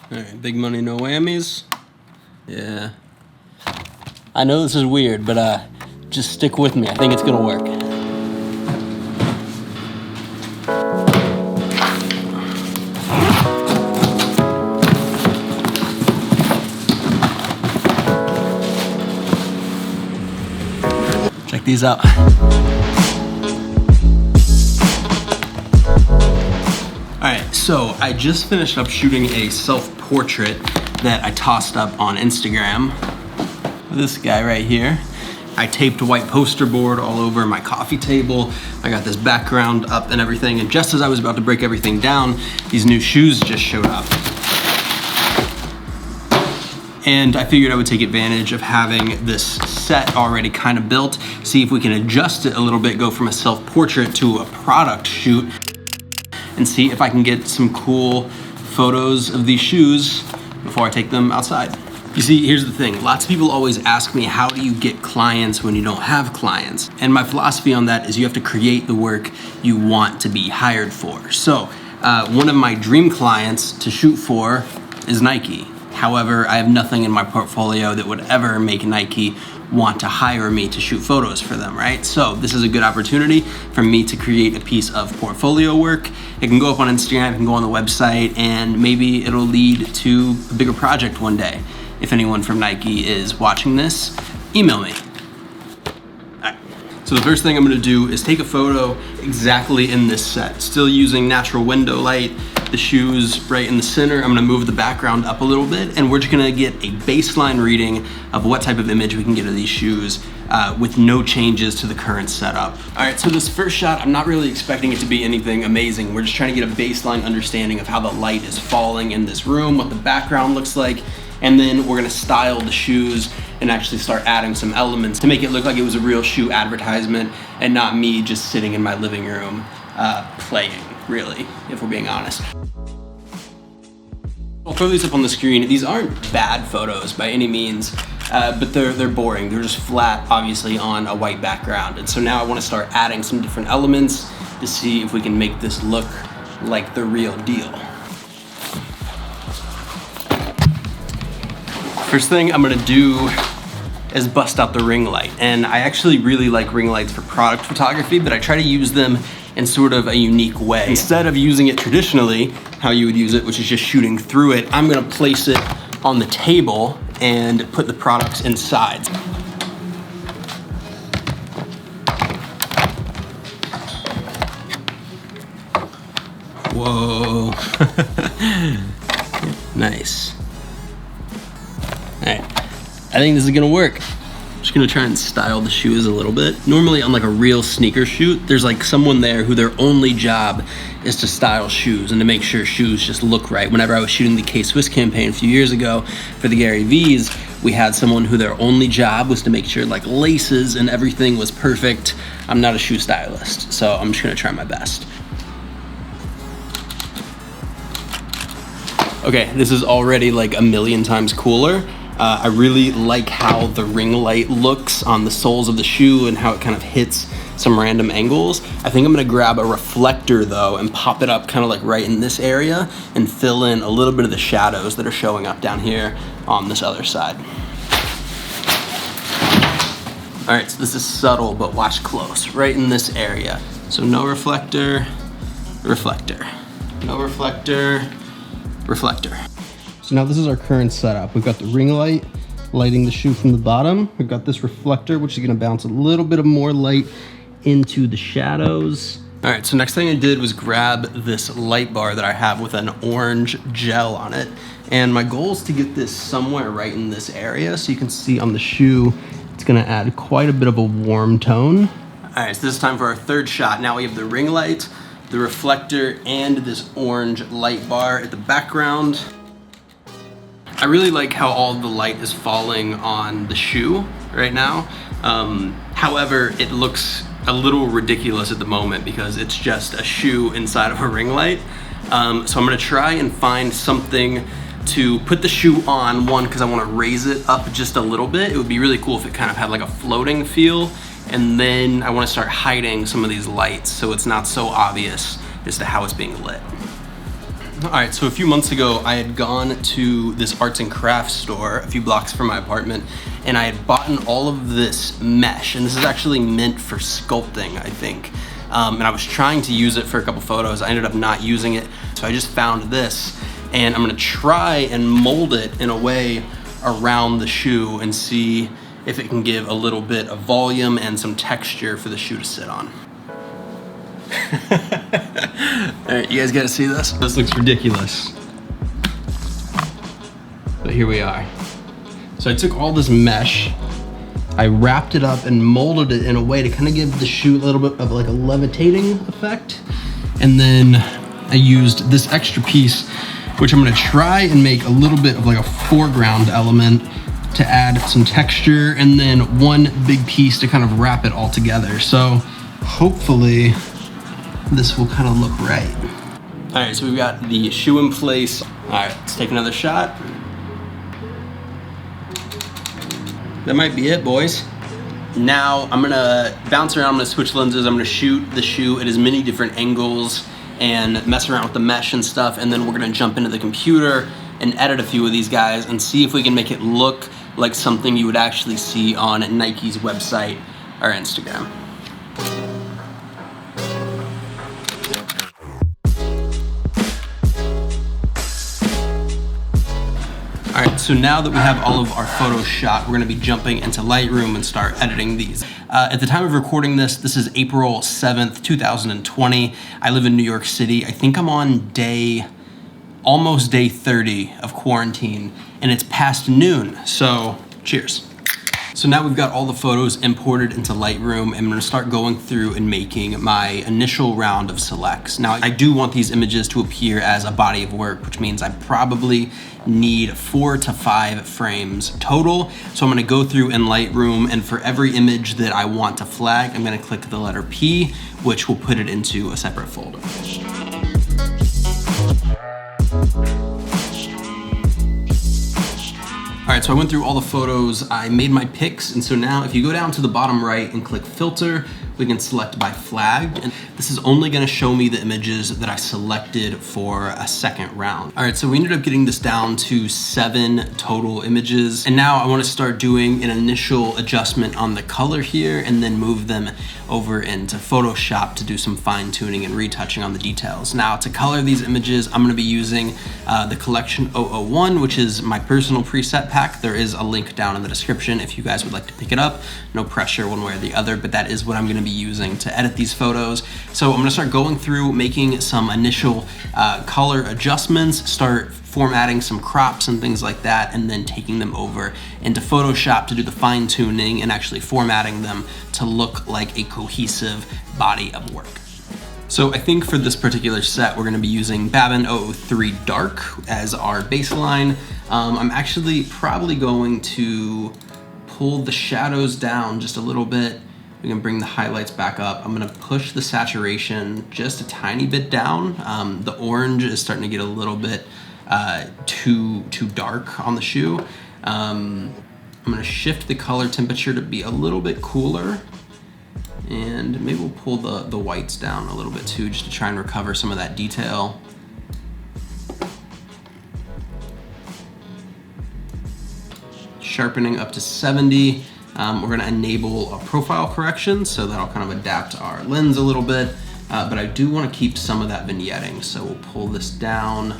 All right, big money, no whammies. Yeah. I know this is weird, but just stick with me. I think it's gonna work. Check these out. All right, so I just finished up shooting a self-portrait that I tossed up on Instagram. This guy right here. I taped a white poster board all over my coffee table. I got this background up and everything, and just as I was about to break everything down, these new shoes just showed up. And I figured I would take advantage of having this set already kind of built, see if we can adjust it a little bit, go from a self-portrait to a product shoot, and see if I can get some cool photos of these shoes before I take them outside. You see, here's the thing. Lots of people always ask me, how do you get clients when you don't have clients? And my philosophy on that is you have to create the work you want to be hired for. So one of my dream clients to shoot for is Nike. However, I have nothing in my portfolio that would ever make Nike want to hire me to shoot photos for them, right? So this is a good opportunity for me to create a piece of portfolio work. It can go up on Instagram, it can go on the website, and maybe it'll lead to a bigger project one day. If anyone from Nike is watching this, email me. So the first thing I'm gonna do is take a photo exactly in this set, still using natural window light, the shoes right in the center. I'm gonna move the background up a little bit, and we're just gonna get a baseline reading of what type of image we can get of these shoes with no changes to the current setup. All right, so this first shot, I'm not really expecting it to be anything amazing. We're just trying to get a baseline understanding of how the light is falling in this room, what the background looks like, and then we're gonna style the shoes and actually start adding some elements to make it look like it was a real shoe advertisement and not me just sitting in my living room playing, really, if we're being honest. I'll throw these up on the screen. These aren't bad photos by any means, but they're boring. They're just flat, obviously, on a white background. And so now I wanna start adding some different elements to see if we can make this look like the real deal. First thing I'm gonna do is bust out the ring light. And I actually really like ring lights for product photography, but I try to use them in sort of a unique way. Instead of using it traditionally, how you would use it, which is just shooting through it, I'm gonna place it on the table and put the products inside. Whoa. Nice. All right, I think this is gonna work. I'm just gonna try and style the shoes a little bit. Normally on like a real sneaker shoot, there's like someone there who their only job is to style shoes and to make sure shoes just look right. Whenever I was shooting the K-Swiss campaign a few years ago for the Gary V's, we had someone who their only job was to make sure like laces and everything was perfect. I'm not a shoe stylist, so I'm just gonna try my best. Okay, this is already like a million times cooler. I really like how the ring light looks on the soles of the shoe and how it kind of hits some random angles. I think I'm gonna grab a reflector though and pop it up kind of like right in this area and fill in a little bit of the shadows that are showing up down here on this other side. All right, so this is subtle, but watch close, right in this area. So no reflector, reflector, no reflector, reflector. So now this is our current setup. We've got the ring light lighting the shoe from the bottom. We've got this reflector, which is gonna bounce a little bit of more light into the shadows. All right, so next thing I did was grab this light bar that I have with an orange gel on it. And my goal is to get this somewhere right in this area. So you can see on the shoe, it's gonna add quite a bit of a warm tone. All right, so this is time for our third shot. Now we have the ring light, the reflector, and this orange light bar at the background. I really like how all the light is falling on the shoe right now. However, it looks a little ridiculous at the moment because it's just a shoe inside of a ring light. So I'm gonna try and find something to put the shoe on, one, because I wanna raise it up just a little bit. It would be really cool if it kind of had like a floating feel. And then I wanna start hiding some of these lights so it's not so obvious as to how it's being lit. All right, so a few months ago, I had gone to this arts and crafts store a few blocks from my apartment, and I had bought all of this mesh, and this is actually meant for sculpting, I think. And I was trying to use it for a couple photos. I ended up not using it, so I just found this, and I'm gonna try and mold it in a way around the shoe and see if it can give a little bit of volume and some texture for the shoe to sit on. All right, you guys gotta see this. This looks ridiculous. But here we are. So I took all this mesh, I wrapped it up and molded it in a way to kind of give the shoe a little bit of like a levitating effect. And then I used this extra piece, which I'm gonna try and make a little bit of like a foreground element to add some texture, and then one big piece to kind of wrap it all together. So hopefully this will kind of look right. All right, so we've got the shoe in place. All right, let's take another shot. That might be it, boys. Now I'm gonna bounce around, I'm gonna switch lenses, I'm gonna shoot the shoe at as many different angles and mess around with the mesh and stuff, and then we're gonna jump into the computer and edit a few of these guys and see if we can make it look like something you would actually see on Nike's website or Instagram. All right, so now that we have all of our photos shot, we're gonna be jumping into Lightroom and start editing these. At the time of recording this, this is April 7th, 2020. I live in New York City. I think I'm on almost day 30 of quarantine, and it's past noon, so cheers. So now we've got all the photos imported into Lightroom, and I'm gonna start going through and making my initial round of selects. Now, I do want these images to appear as a body of work, which means I probably need 4 to 5 frames total. So I'm gonna go through in Lightroom, and for every image that I want to flag, I'm gonna click the letter P, which will put it into a separate folder. All right, so I went through all the photos, I made my picks, and so now if you go down to the bottom right and click filter, we can select by flagged, and this is only gonna show me the images that I selected for a second round. All right, so we ended up getting this down to 7 total images, and now I wanna start doing an initial adjustment on the color here and then move them over into Photoshop to do some fine tuning and retouching on the details. Now, to color these images, I'm gonna be using the Collection 001, which is my personal preset pack. There is a link down in the description if you guys would like to pick it up. No pressure one way or the other, but that is what I'm gonna be using to edit these photos. So I'm gonna start going through, making some initial color adjustments, start formatting some crops and things like that, and then taking them over into Photoshop to do the fine tuning and actually formatting them to look like a cohesive body of work. So I think for this particular set, we're gonna be using Babin 003 Dark as our baseline. I'm actually probably going to pull the shadows down just a little bit. We can bring the highlights back up. I'm gonna push the saturation just a tiny bit down. The orange is starting to get a little bit too dark on the shoe. I'm gonna shift the color temperature to be a little bit cooler, and maybe we'll pull the whites down a little bit too, just to try and recover some of that detail. Sharpening up to 70. We're gonna enable a profile correction, so that'll kind of adapt our lens a little bit, but I do wanna keep some of that vignetting, so we'll pull this down.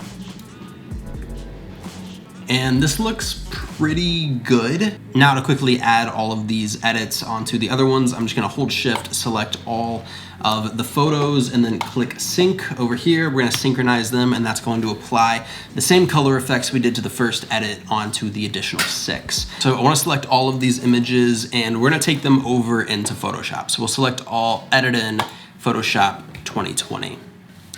And this looks pretty good. Now to quickly add all of these edits onto the other ones, I'm just gonna hold shift, select all of the photos, and then click sync over here. We're gonna synchronize them, and that's going to apply the same color effects we did to the first edit onto the additional 6. So I wanna select all of these images, and we're gonna take them over into Photoshop. So we'll select all, edit in Photoshop 2020.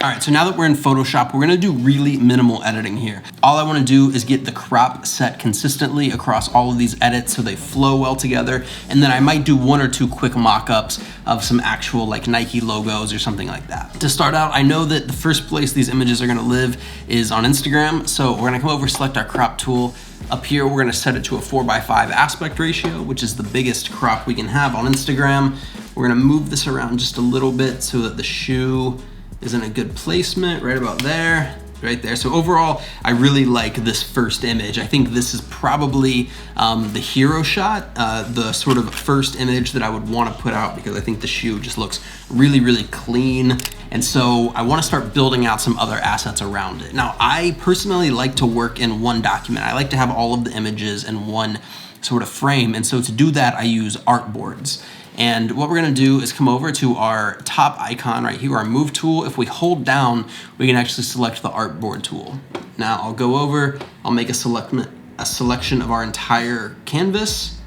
All right, so now that we're in Photoshop, we're gonna do really minimal editing here. All I wanna do is get the crop set consistently across all of these edits so they flow well together, and then I might do 1 or 2 quick mock-ups of some actual like Nike logos or something like that. To start out, I know that the first place these images are gonna live is on Instagram, so we're gonna come over, select our crop tool. Up here, we're gonna set it to a 4:5 aspect ratio, which is the biggest crop we can have on Instagram. We're gonna move this around just a little bit so that the shoe is in a good placement, right about there. right there. So overall, I really like this first image. I think this is probably the hero shot, the sort of first image that I would want to put out, because I think the shoe just looks really, really clean. And so I want to start building out some other assets around it. Now, I personally like to work in one document. I like to have all of the images in one sort of frame. And so to do that, I use artboards. And what we're gonna do is come over to our top icon right here, our move tool. If we hold down, we can actually select the artboard tool. Now I'll go over, I'll make a selection of our entire canvas,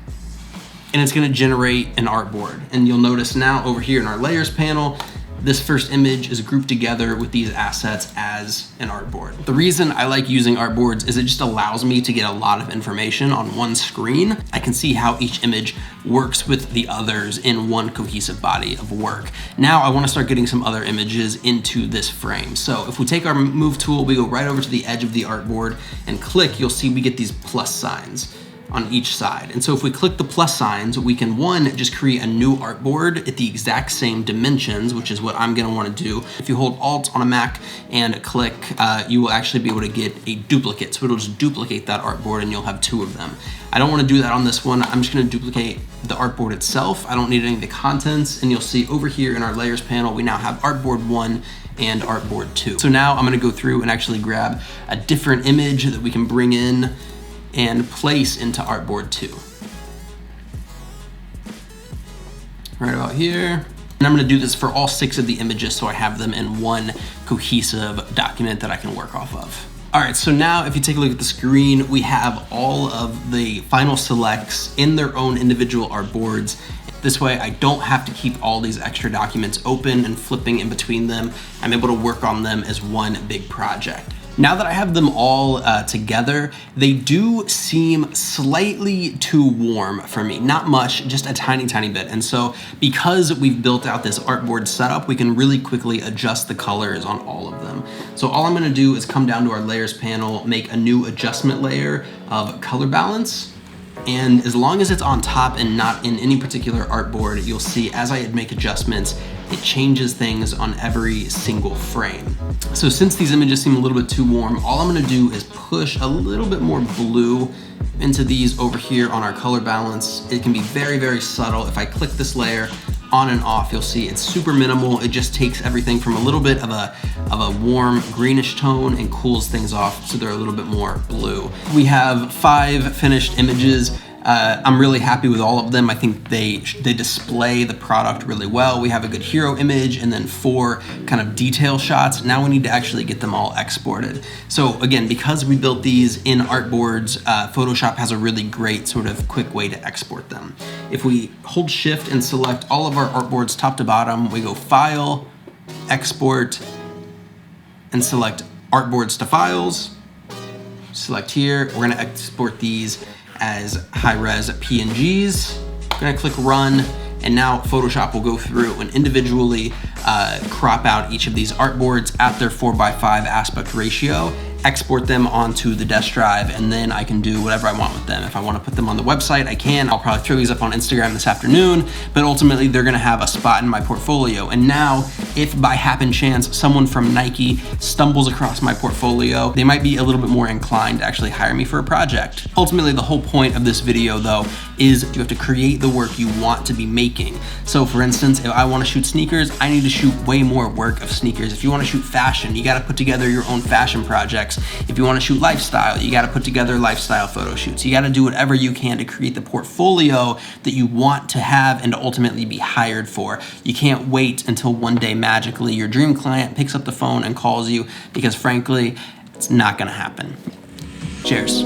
and it's gonna generate an artboard. And you'll notice now over here in our layers panel, this first image is grouped together with these assets as an artboard. The reason I like using artboards is it just allows me to get a lot of information on one screen. I can see how each image works with the others in one cohesive body of work. Now I want to start getting some other images into this frame. So if we take our move tool, we go right over to the edge of the artboard and click, you'll see we get these plus signs on each side. And so if we click the plus signs, we can, one, just create a new artboard at the exact same dimensions, which is what I'm gonna wanna do. If you hold Alt on a Mac and click, you will actually be able to get a duplicate. So it'll just duplicate that artboard and you'll have two of them. I don't wanna do that on this one. I'm just gonna duplicate the artboard itself. I don't need any of the contents. And you'll see over here in our layers panel, we now have artboard 1 and artboard 2. So now I'm gonna go through and actually grab a different image that we can bring in and place into artboard 2. Right about here. And I'm gonna do this for all 6 of the images so I have them in one cohesive document that I can work off of. All right, so now if you take a look at the screen, we have all of the final selects in their own individual artboards. This way I don't have to keep all these extra documents open and flipping in between them. I'm able to work on them as one big project. Now that I have them all together, they do seem slightly too warm for me. Not much, just a tiny, tiny bit. And so because we've built out this artboard setup, we can really quickly adjust the colors on all of them. So all I'm gonna do is come down to our layers panel, make a new adjustment layer of color balance. And as long as it's on top and not in any particular artboard, you'll see as I make adjustments, it changes things on every single frame. So since these images seem a little bit too warm, all I'm gonna do is push a little bit more blue into these over here on our color balance. It can be very, very subtle. If I click this layer on and off, you'll see it's super minimal. It just takes everything from a little bit of a warm greenish tone and cools things off so they're a little bit more blue. We have 5 finished images. I'm really happy with all of them. I think they display the product really well. We have a good hero image and then 4 kind of detail shots. Now we need to actually get them all exported. So again, because we built these in artboards, Photoshop has a really great sort of quick way to export them. If we hold Shift and select all of our artboards top to bottom, we go File, Export, and select Artboards to Files. Select here, we're gonna export these as high-res PNGs. I'm gonna click Run, and now Photoshop will go through and individually crop out each of these artboards at their 4:5 aspect ratio, export them onto the desk drive, and then I can do whatever I want with them. If I want to put them on the website, I can. I'll probably throw these up on Instagram this afternoon, but ultimately they're gonna have a spot in my portfolio. And now, if by happen chance someone from Nike stumbles across my portfolio, they might be a little bit more inclined to actually hire me for a project. Ultimately, the whole point of this video though is you have to create the work you want to be making. So for instance, if I want to shoot sneakers, I need to shoot way more work of sneakers. If you want to shoot fashion, you got to put together your own fashion projects. If you want to shoot lifestyle, you got to put together lifestyle photo shoots. You got to do whatever you can to create the portfolio that you want to have and to ultimately be hired for. You can't wait until one day magically your dream client picks up the phone and calls you, because frankly, it's not going to happen. Cheers.